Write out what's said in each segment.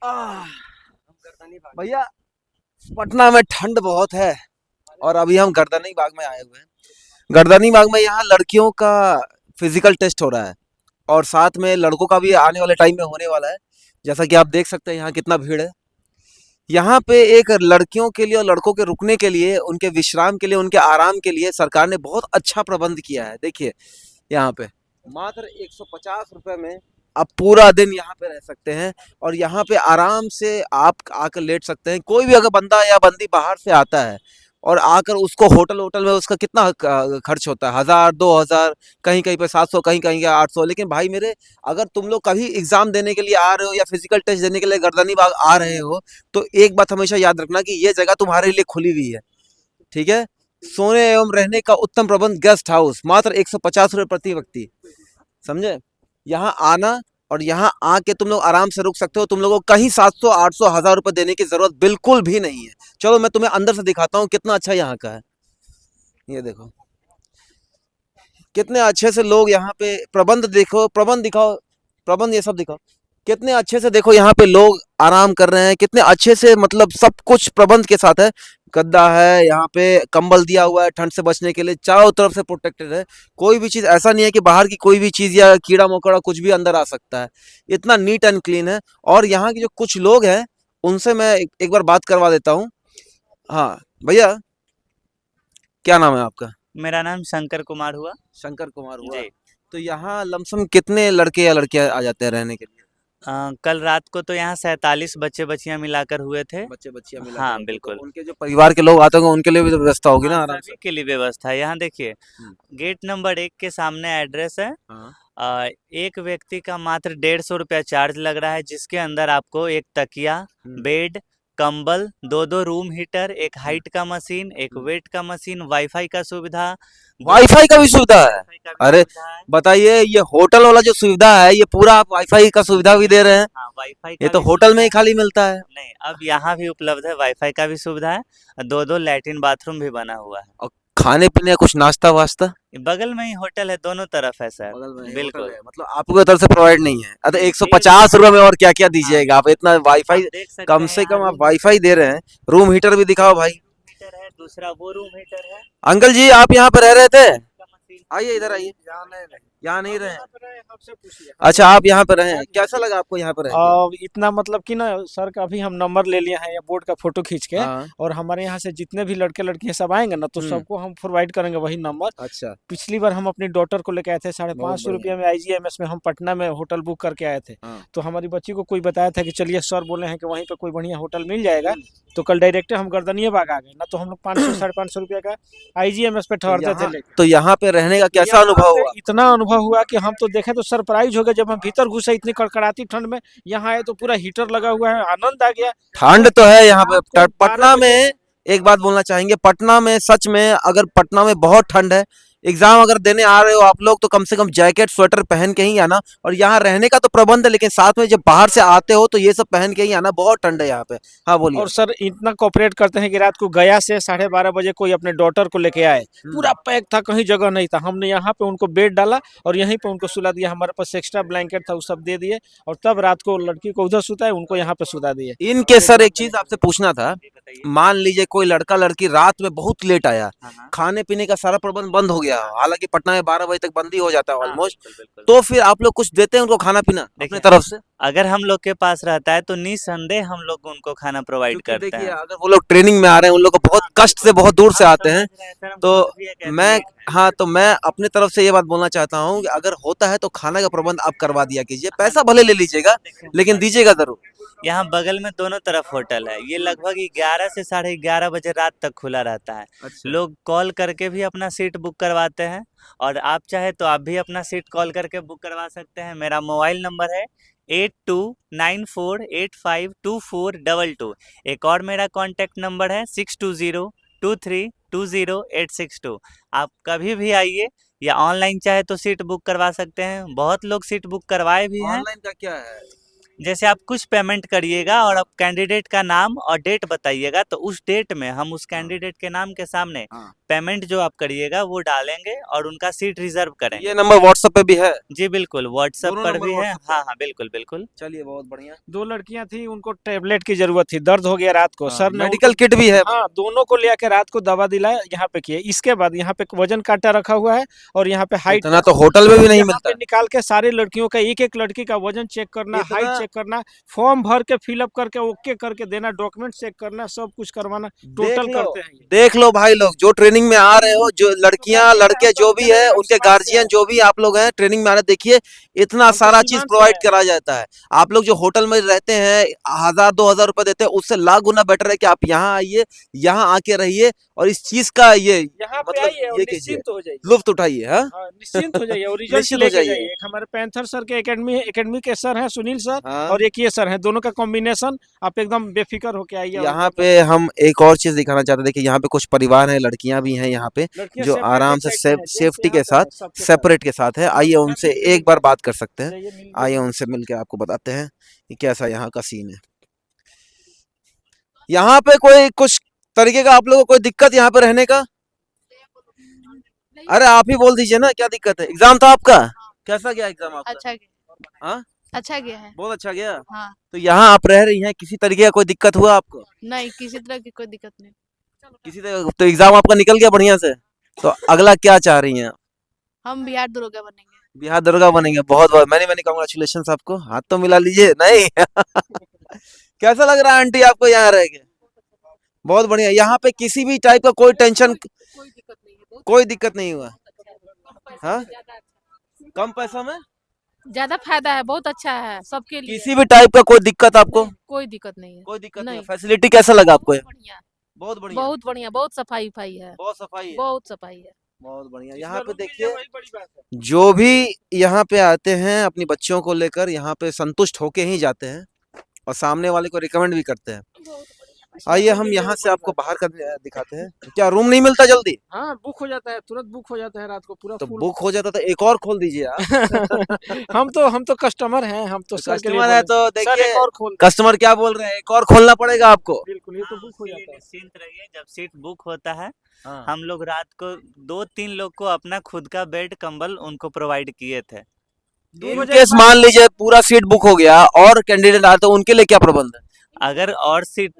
आह, भैया पटना में ठंड बहुत है और अभी हम गर्दनी बाग में आए हुए हैं। गर्दनी बाग में यहाँ लड़कियों का फिजिकल टेस्ट हो रहा है और साथ में लड़कों का भी आने वाले टाइम में होने वाला है। जैसा कि आप देख सकते हैं यहाँ कितना भीड़ है। यहाँ पे एक लड़कियों के लिए और लड़कों के रुकने के लिए, उनके विश्राम के लिए, उनके आराम के लिए सरकार ने बहुत अच्छा प्रबंध किया है। देखिए यहाँ पे मात्र 150 रुपए में आप पूरा दिन यहाँ पे रह सकते हैं और यहाँ पे आराम से आप आकर लेट सकते हैं। कोई भी अगर बंदा या बंदी बाहर से आता है और आकर उसको होटल होटल में उसका कितना खर्च होता है, 1000 2000, कहीं कहीं पे 700, कहीं कहीं 800। लेकिन भाई मेरे, अगर तुम लोग कभी एग्जाम देने के लिए आ रहे हो या फिजिकल टेस्ट देने के लिए गर्दनी बाग आ रहे हो तो एक बात हमेशा याद रखना कि ये जगह तुम्हारे लिए खुली हुई है। ठीक है। सोने एवं रहने का उत्तम प्रबंध, गेस्ट हाउस, मात्र 150 रुपये प्रति व्यक्ति। समझे। यहाँ आना और यहाँ आके तुम लोग आराम से रुक सकते हो। तुम लोगों को कहीं 700 800 1000 रुपए देने की जरूरत बिल्कुल भी नहीं है। चलो मैं तुम्हें अंदर से दिखाता हूँ कितना अच्छा यहाँ का है। ये देखो कितने अच्छे से लोग यहाँ पे प्रबंध, देखो प्रबंध दिखाओ, प्रबंध ये सब दिखाओ। कितने अच्छे से देखो यहाँ पे लोग आराम कर रहे हैं, कितने अच्छे से, मतलब सब कुछ प्रबंध के साथ है। गद्दा है यहाँ पे, कंबल दिया हुआ है ठंड से बचने के लिए, चारों तरफ से प्रोटेक्टेड है। कोई भी चीज ऐसा नहीं है कि बाहर की कोई भी चीज या कीड़ा मकोड़ा कुछ भी अंदर आ सकता है। इतना नीट एंड क्लीन है। और यहाँ के जो कुछ लोग हैं उनसे मैं एक बार बात करवा देता हूँ। हाँ भैया, क्या नाम है आपका? मेरा नाम शंकर कुमार हुआ। शंकर कुमार हुआ। जी। तो यहाँ लमसम कितने लड़के या लड़कियां आ जाते हैं रहने के लिए? कल रात को तो यहाँ 47 बच्चे बच्चियां मिलाकर हुए थे। बच्चे बच्चियां मिला हाँ के तो बिल्कुल। उनके जो परिवार के लोग आते होंगे उनके लिए भी तो व्यवस्था होगी ना हाँ आराम से। सभी के लिए व्यवस्था है। यहाँ देखिए, हम्म, गेट नंबर 1 के सामने एड्रेस है। हाँ। एक व्यक्ति का मात्र 150 रुपया चार्ज लग रहा है, जिसके अंदर आपको एक तकिया, हम्म, बेड, कंबल, दो दो रूम हीटर, एक हम्म, हाइट का मशीन, एक हम्म। वेट का मशीन, वाईफाई का सुविधा, दो वाईफाई का भी सुविधा है? वाईफाई का भी अरे सुविधा है। बताइए, ये होटल वाला जो सुविधा है ये पूरा आप वाईफाई का सुविधा भी दे रहे हैं? हाँ वाईफाई ये का तो भी होटल में सुविधा ही है। खाली मिलता है। नहीं, अब यहाँ भी उपलब्ध है, वाईफाई का भी सुविधा है, दो दो लैट्रिन बाथरूम भी बना हुआ है। और खाने पीने का कुछ नाश्ता वास्ता? बगल में ही होटल है, दोनों तरफ है सर। बगल में ही होटल बिल्कुल। है, मतलब आपको तरफ से प्रोवाइड नहीं है? अरे एक सौ बिल्कुल। पचास रुपए में और क्या क्या हाँ, दीजिएगा आप, इतना आप वाईफाई? देख सकते कम हैं से यहाँ कम आप रूम वाईफाई हीटर दे रहे हैं। रूम हीटर भी दिखाओ भाई। हीटर है, दूसरा वो रूम हीटर है। अंकल जी, आप यहाँ पे रह रहे थे? का मशीन आइए इधर आइए। यहाँ नहीं रहे? हमसे पूछिए। अच्छा, आप यहाँ पे रहे, कैसा लगा आपको यहाँ पे रह के? इतना मतलब कि ना सर का अभी हम नंबर ले लिए हैं या बोर्ड का फोटो खींच के। हाँ। और हमारे यहाँ से जितने भी लड़के लड़कियां सब आएंगे ना तो हम्म। सबको हम प्रोवाइड करेंगे वही नंबर। अच्छा। पिछली बार हम अपनी डॉटर को लेके आए थे, साढ़े बहुत पाँच सौ बढ़िया। रुपये में IGMS में हम पटना में होटल बुक करके आए थे। हाँ। तो हमारी बच्ची को कोई बताया था कि चलिए सर बोले हैं कि वहीं पे कोई बढ़िया होटल मिल जाएगा। तो कल डायरेक्ट हम गर्दनिया बाग आ गए ना, तो हम लोग 500 550 रुपये का IGMS पे ठहरते थे लेके। तो यहाँ पे रहने का कैसा यहाँ अनुभव पे हुआ? इतना अनुभव हुआ कि हम तो देखें तो सरप्राइज हो गए जब हम भीतर घुसे इतनी कड़कड़ाती ठंड में। यहाँ आए तो पूरा हीटर लगा हुआ है, आनंद आ गया। ठंड तो है यहाँ पे। रात को 12 पटना बजे में एक बात बोलना चाहेंगे, पटना में सच में, अगर पटना में बहुत ठंड है, एग्जाम अगर देने आ रहे हो आप लोग तो कम से कम जैकेट स्वेटर पहन के ही आना। और यहाँ रहने का तो प्रबंध है, लेकिन साथ में जब बाहर से आते हो तो ये सब पहन के ही आना। बहुत ठंड है यहाँ पे। हाँ बोलिए। और सर इतना कोऑपरेट करते हैं कि रात को गया से 12:30 बजे कोई अपने डॉटर को लेके आए, पूरा पैक था, कहीं जगह नहीं था। हमने यहाँ पे उनको बेड डाला और यहीं पे उनको सुला दिया। हमारे पास एक्स्ट्रा ब्लैंकेट था, वो सब दे दिए। और तब रात को लड़की को उधर सुताए, उनको यहाँ पे सुता दिए। इनके सर एक चीज आपसे पूछना था। जी बताइए। मान लीजिए कोई लड़का लड़की रात में बहुत लेट आया, हाँ हाँ खाने पीने का सारा प्रबंध बंद हो गया, हालांकि पटना में 12 बजे तक बंद ही हो जाता है हाँ ऑलमोस्ट, बिल्कुल बिल्कुल। तो फिर आप लोग कुछ देते हैं उनको खाना पीना अपने देखिए, तरफ से? अगर हम लोग के पास रहता है तो निस्संदेह हम लोग उनको खाना प्रोवाइड क्योंकि करते देखिए हैं। अगर वो लोग ट्रेनिंग में आ रहे हैं, उन लोग को बहुत हाँ कष्ट से बिल्कुल। बहुत दूर से आप आते समझ हैं। रहे हैं सर, हम तो खुद भी एक मैं, एथलीट हैं। हाँ तो मैं अपनी तरफ से ये बात बोलना चाहता हूँ कि अगर होता है तो खाना का प्रबंध आप करवा दिया कीजिए। हाँ पैसा भले ले लीजिएगा देखिए, लेकिन दीजिएगा जरूर। यहाँ बगल में दोनों तरफ होटल है, ये लगभग 11 से 11:30 बजे रात तक खुला रहता है। अच्छा। लोग कॉल करके भी अपना सीट बुक करवाते हैं, और आप चाहे तो आप भी अपना सीट कॉल करके बुक करवा सकते हैं। मेरा मोबाइल नंबर है 8294852422। एक और मेरा कॉन्टैक्ट नंबर है 6202320862। आप कभी भी आइए, या ऑनलाइन चाहे तो सीट बुक करवा सकते हैं। बहुत लोग सीट बुक करवाए भी हैं। ऑनलाइन का क्या है? जैसे आप कुछ पेमेंट करिएगा और आप कैंडिडेट का नाम और डेट बताइएगा, तो उस डेट में हम उस कैंडिडेट के नाम के सामने हाँ। पेमेंट जो आप करिएगा वो डालेंगे और उनका सीट रिजर्व करेंगे। ये नंबर व्हाट्सएप पे भी है? जी बिल्कुल, व्हाट्सएप दोनों पर नंबर भी है। व्हाट्सएप पे? हाँ हाँ बिल्कुल बिल्कुल। चलिए बहुत बढ़िया। 2 लड़कियां थी, उनको टैबलेट की जरूरत थी, दर्द हो गया रात को, सर ने मेडिकल किट भी है? हाँ दोनों को ले आके रात को दवा दिलाया, यहाँ पे किए। इसके बाद यहाँ पे वजन कांटा रखा हुआ है और यहाँ पे हाइट, इतना तो होटल में भी नहीं यहाँ मिलता। पे निकाल के सारे लड़कियों का एक एक लड़की का वजन चेक करना, इतना- हाइट चेक करना, फॉर्म भर के फिलअप करके ओके करके देना, डॉक्यूमेंट चेक करना, सब कुछ करवाना, टोटल करते हैं ये। देख लो भाई लोग, जो ट्रेनिंग में आ रहे हो, जो लड़कियां लड़के जो भी है, उनके गार्जियन जो भी आप लोग हैं ट्रेनिंग में आ रहे, देखिए इतना हम तो सारा चीज सीवान से प्रोवाइड हैं। कराया जाता है। आप लोग जो होटल में रहते हैं 1000-2000 रुपए देते हैं, उससे लाख गुना बेटर है कि आप यहाँ आइए, यहाँ आके रहिए और इस चीज का ये यहाँ पे मतलब आइए और ये कीजिए, निश्चिंत हो जाइए। लुफ्त उठाइए। हाँ हाँ, निश्चिंत हो जाइए और रिजल्ट निश्चित हो लेके जाइए। जाइए। एक हमारे पैंथर सर के एकेडमी के सर हैं सुनील सर, हाँ। और एक ये सर हैं, दोनों का कॉम्बिनेशन, आप एकदम बेफिक्र होके आइए। और यहाँ पे हम एक और चीज दिखाना चाहते हैं, देखिए यहाँ पे कुछ परिवार हैं, लड़कियां भी हैं यहाँ पे, लड़कियां जो separate आराम से एक साइड पे हैं, जेंट्स सेफ्टी के यहाँ पे साथ हैं, सबके साथ। सेपरेट के साथ है। आइए उनसे एक बार बात कर सकते हैं। जाइए, मिल आइए के- उनसे मिलके आपको बताते हैं कि कैसा यहाँ का सीन है। यहाँ पे कोई कुछ तरीके का आप लोगों को कोई दिक्कत यहाँ पे रहने का? अरे आप ही बोल दीजिए ना, क्या दिक्कत है? एग्जाम था आपका? कैसा गया एग्जाम आपका? अच्छा गया। हाँ? अच्छा गया है। बहुत अच्छा गया। हाँ। तो यहाँ आप रह रही हैं, किसी तरीके का कोई दिक्कत हुआ आपको? नहीं, किसी तरह की कोई दिक्कत नहीं। किसी तरह तो एग्जाम आपका निकल गया बढ़िया से? तो अगला क्या चाह रही हैं? हम बिहार दरोगा बनेंगे। बिहार दरोगा बनेंगे। बहुत बहुत मैंने कांग्रेचुलेशन आपको, हाथ तो मिला लीजिए। नहीं कैसा लग रहा है आंटी आपको यहाँ रह के? बहुत बढ़िया। यहाँ पे किसी भी टाइप का कोई टेंशन, कोई दिक्कत नहीं है। कोई दिक्कत नहीं हुआ? हाँ? कम पैसा में ज्यादा फायदा है, बहुत अच्छा है सबके लिए। किसी भी टाइप का कोई दिक्कत आपको? कोई दिक्कत नहीं है। कोई दिक्कत नहीं। नहीं। फैसिलिटी कैसा लगा आपको? बहुत बढ़िया, बहुत बढ़िया। बहुत बढ़िया, बहुत सफाई उफाई है, बहुत सफाई है। बहुत सफाई है। बहुत बढ़िया। जिसमें यहाँ पे रूम मिल देखिए, जाए वही बड़ी बात है। जो भी यहाँ पे आते हैं अपनी बच्चों को लेकर, यहाँ पे संतुष्ट होके ही जाते हैं और सामने वाले को रिकमेंड भी करते हैं। आइए हम यहाँ से आपको बाहर का दिखाते हैं। क्या रूम नहीं मिलता जल्दी? हाँ बुक हो जाता है, तुरंत बुक हो जाता है रात को पूरा तो फुल। बुक हो जाता तो एक और खोल दीजिए आप। हम तो कस्टमर हैं, हम तो सर के लिए कस्टमर है बोले। तो सर देखिए, एक और खोल। कस्टमर क्या बोल रहे हैं, एक और खोलना पड़ेगा आपको। बिल्कुल, ये तो बुक हो इसके लिए जाता है। निश्चिंत रहिए, जब सीट बुक होता है हाँ। हम लोग रात को 2-3 लोग को अपना खुद का बेड कंबल उनको प्रोवाइड किए थे। 2 इन बजे केस मान लीजिए पूरा सीट बुक हो गया और कैंडिडेट आए तो उनके लिए क्या प्रबंध है? अगर और सीट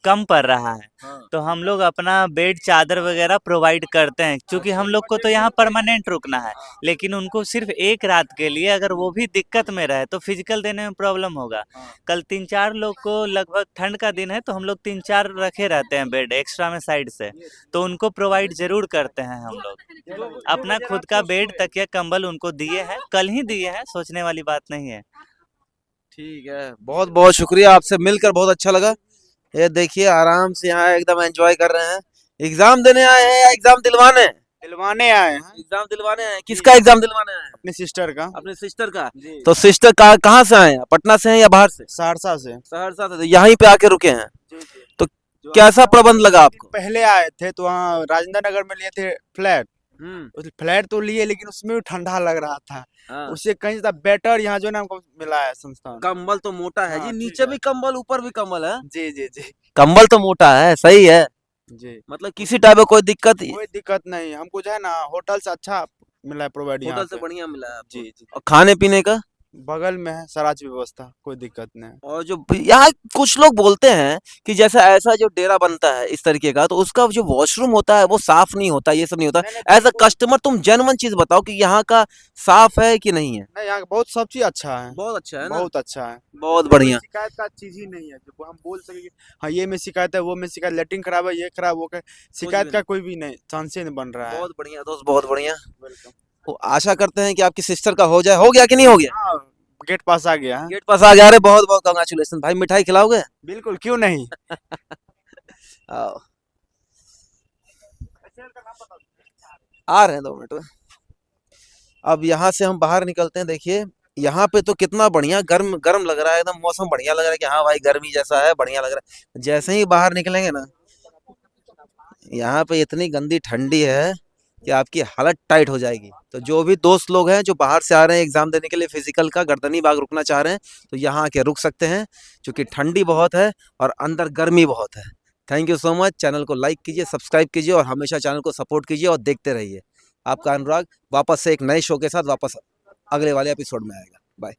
कम पड़ रहा है हाँ। तो हम लोग अपना बेड चादर वगैरह प्रोवाइड करते हैं, क्योंकि हम लोग को तो यहाँ परमानेंट रुकना है, लेकिन उनको सिर्फ एक रात के लिए अगर वो भी दिक्कत में रहे तो फिजिकल देने में प्रॉब्लम होगा। कल 3-4 लोग को, लगभग ठंड का दिन है तो हम लोग 3-4 रखे रहते हैं बेड एक्स्ट्रा में साइड से, तो उनको प्रोवाइड जरूर करते हैं हम लोग। अपना खुद का बेड तकिया कंबल उनको दिए हैं, कल ही दिए हैं, सोचने वाली बात नहीं है। ठीक है, बहुत बहुत शुक्रिया, आपसे मिलकर बहुत अच्छा लगा। ये देखिए आराम से यहाँ एकदम एंजॉय कर रहे हैं। एग्जाम देने आए हैं या एग्जाम दिलवाने? दिलवाने आए हैं एग्जाम दिलवाने आए हैं। किसका एग्जाम दिलवाने आए हैं? अपनी सिस्टर का। अपने सिस्टर का। जी। तो सिस्टर कहाँ से आए हैं? पटना से हैं या बाहर से? सहरसा से। सहरसा से। तो यहीं पे आके रुके हैं। जी जी। तो कैसा प्रबंध लगा आपको? पहले आए थे तो वहाँ राजेंद्र नगर में लिए थे फ्लैट। उस फ्लैट तो लिए लेकिन उसमें भी ठंडा लग रहा था। हाँ। उससे कहीं ज्यादा बेटर यहाँ जो है ना हमको मिला है संस्थान। कंबल तो मोटा है जी, हाँ, ठीक नीचे है। भी कंबल ऊपर भी कंबल है। जी जी जी कंबल तो मोटा है, सही है। जी। मतलब किसी टाइप का कोई दिक्कत? कोई दिक्कत नहीं, हमको जो है ना होटल से अच्छा मिला है प्रोवाइड यहाँ होटल से पे। बढ़िया मिला है आपको। जी जी। और खाने पीने का? बगल में है सारा चीज व्यवस्था, कोई दिक्कत नहीं। और जो यहाँ कुछ लोग बोलते हैं कि जैसा ऐसा जो डेरा बनता है इस तरीके का, तो उसका जो वॉशरूम होता है वो साफ नहीं होता, ये सब नहीं होता। एज अ कस्टमर तुम जेन्युइन चीज बताओ कि यहाँ का साफ है कि नहीं है? नहीं, यहाँ का बहुत सब चीज अच्छा है। बहुत अच्छा है ना? बहुत अच्छा है। बहुत बढ़िया। शिकायत का चीज ही नहीं है जो हम बोल सके कि हाँ ये में शिकायत है, वो में शिकायत, लेटरिन खराब है, ये खराब, वो शिकायत भी का कोई भी नहीं, चांस ही नहीं बन रहा है। बहुत बढ़िया दोस्त, बहुत बढ़िया। वेलकम। तो आशा करते हैं कि आपकी सिस्टर का हो जाए। हो गया कि नहीं हो गया? हाँ, गेट पास आ गया है। गेट पास आ गया। अरे बहुत बहुत कांग्रेचुलेशन भाई। मिठाई खिलाओगे? बिल्कुल, क्यों नहीं। आओ। आ रहे हैं 2 मिनट में। अब यहाँ से हम बाहर निकलते हैं। देखिए यहाँ पे तो कितना बढ़िया गर्म गर्म लग रहा है, एकदम मौसम बढ़िया लग रहा है कि हाँ भाई गर्मी जैसा है, बढ़िया लग रहा है। जैसे ही बाहर निकलेंगे ना, यहाँ पे इतनी गंदी ठंडी है कि आपकी हालत टाइट हो जाएगी। तो जो भी दोस्त लोग हैं जो बाहर से आ रहे हैं एग्जाम देने के लिए फिजिकल का, गर्दनी बाग रुकना चाह रहे हैं, तो यहाँ आके रुक सकते हैं, क्योंकि ठंडी बहुत है और अंदर गर्मी बहुत है। Thank you so much. Channel को लाइक कीजिए, सब्सक्राइब कीजिए और हमेशा चैनल को सपोर्ट कीजिए और देखते रहिए। आपका अनुराग वापस से एक नए शो के साथ वापस अगले वाले एपिसोड में आएगा। बाय।